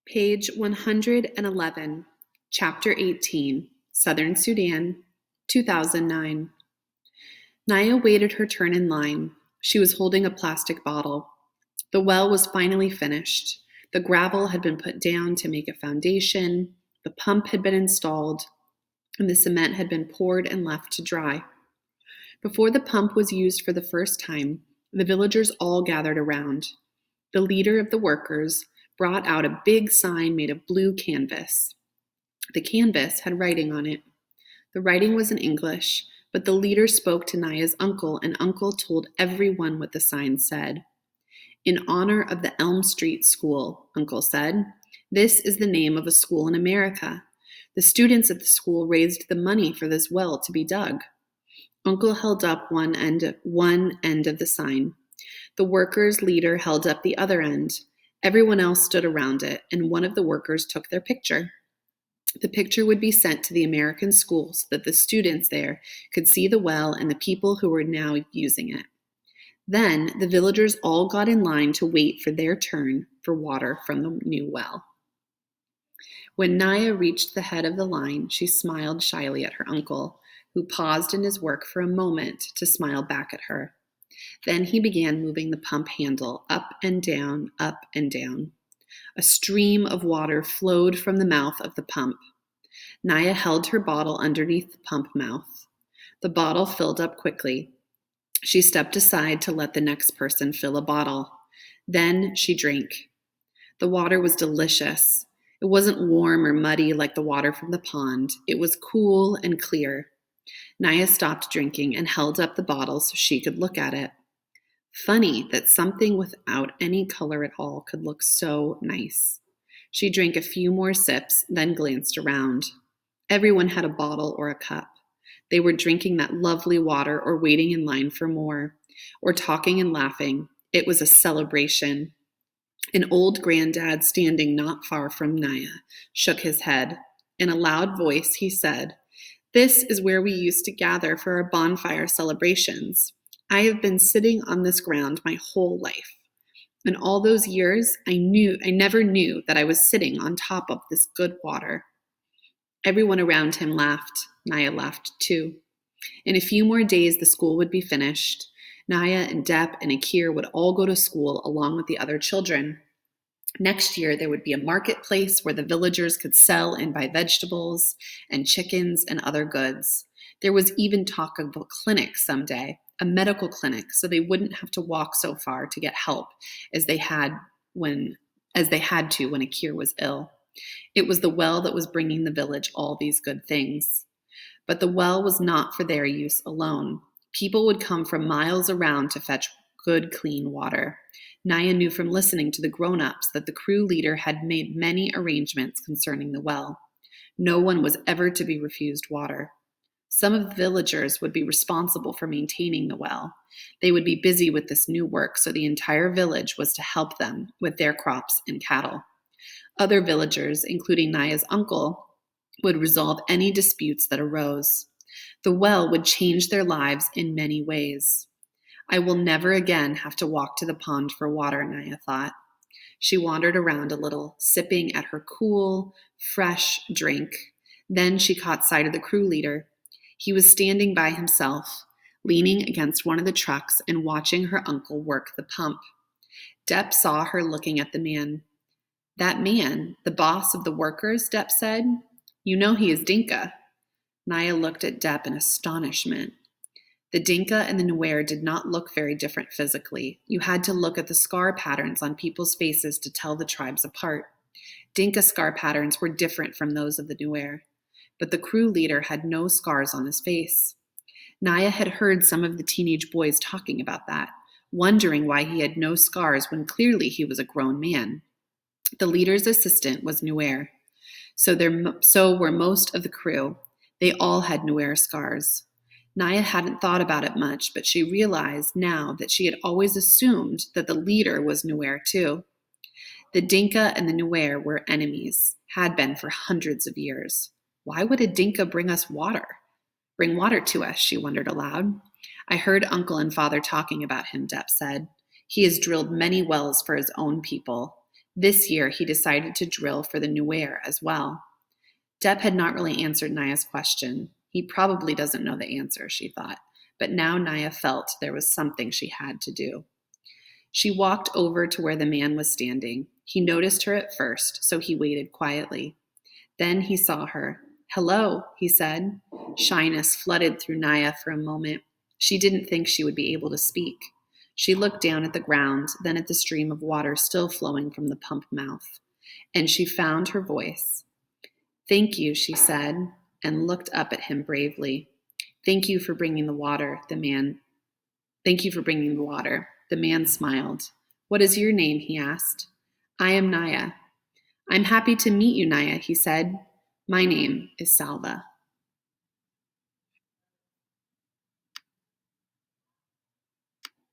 Page 111, Chapter 18, Southern Sudan, 2009. Naya waited her turn in line. She was holding a plastic bottle. The well was finally finished. The gravel had been put down to make a foundation, the pump had been installed, and the cement had been poured and left to dry. Before the pump was used for the first time, the villagers all gathered around. The leader of the workers brought out a big sign made of blue canvas. The canvas had writing on it. The writing was in English, but the leader spoke to Naya's uncle, and Uncle told everyone what the sign said. "In honor of the Elm Street School," Uncle said. "This is the name of a school in America. The students at the school raised the money for this well to be dug." Uncle held up one end of the sign. The workers' leader held up the other end. Everyone else stood around it, and one of the workers took their picture. The picture would be sent to the American school so that the students there could see the well and the people who were now using it. Then the villagers all got in line to wait for their turn for water from the new well. When Naya reached the head of the line, she smiled shyly at her uncle, who paused in his work for a moment to smile back at her. Then he began moving the pump handle up and down, up and down. A stream of water flowed from the mouth of the pump. Naya held her bottle underneath the pump mouth. The bottle filled up quickly. She stepped aside to let the next person fill a bottle. Then she drank. The water was delicious. It wasn't warm or muddy like the water from the pond. It was cool and clear. Naya stopped drinking and held up the bottle so she could look at it. Funny that something without any color at all could look so nice. She drank a few more sips, then glanced around. Everyone had a bottle or a cup. They were drinking that lovely water or waiting in line for more, or talking and laughing. It was a celebration. An old granddad standing not far from Naya shook his head. In a loud voice, he said, "This is where we used to gather for our bonfire celebrations. I have been sitting on this ground my whole life. In all those years, I never knew that I was sitting on top of this good water." Everyone around him laughed. Naya laughed too. In a few more days, the school would be finished. Naya and Depp and Akir would all go to school along with the other children. Next year, there would be a marketplace where the villagers could sell and buy vegetables and chickens and other goods. There was even talk of a clinic someday, a medical clinic, so they wouldn't have to walk so far to get help as they had to when Akir was ill. It was the well that was bringing the village all these good things. But the well was not for their use alone. People would come from miles around to fetch good, clean water. Naya knew from listening to the grown-ups that the crew leader had made many arrangements concerning the well. No one was ever to be refused water. Some of the villagers would be responsible for maintaining the well. They would be busy with this new work, so the entire village was to help them with their crops and cattle. Other villagers, including Naya's uncle, would resolve any disputes that arose. The well would change their lives in many ways. I will never again have to walk to the pond for water, Naya thought. She wandered around a little, sipping at her cool, fresh drink. Then she caught sight of the crew leader. He was standing by himself, leaning against one of the trucks and watching her uncle work the pump. Depp saw her looking at the man. "That man, the boss of the workers," Depp said. "You know he is Dinka." Naya looked at Depp in astonishment. The Dinka and the Nuer did not look very different physically. You had to look at the scar patterns on people's faces to tell the tribes apart. Dinka scar patterns were different from those of the Nuer, but the crew leader had no scars on his face. Naya had heard some of the teenage boys talking about that, wondering why he had no scars when clearly he was a grown man. The leader's assistant was Nuer. So were most of the crew. They all had Nuer scars. Naya hadn't thought about it much, but she realized now that she had always assumed that the leader was Nuer too. The Dinka and the Nuer were enemies, had been for hundreds of years. Why would a Dinka bring water to us, she wondered aloud. I heard Uncle and Father talking about him, Depp said. He has drilled many wells for his own people. This year, he decided to drill for the Nuer as well. Deb had not really answered Naya's question. He probably doesn't know the answer, she thought, but now Naya felt there was something she had to do. She walked over to where the man was standing. He noticed her at first, so he waited quietly. Then he saw her. "Hello," he said. Shyness flooded through Naya for a moment. She didn't think she would be able to speak. She looked down at the ground, then at the stream of water still flowing from the pump mouth, and she found her voice. "Thank you," she said, and looked up at him bravely. "Thank you for bringing the water," Thank you for bringing the water. The man smiled. "What is your name?" he asked. "I am Naya." "I'm happy to meet you, Naya," he said. "My name is Salva."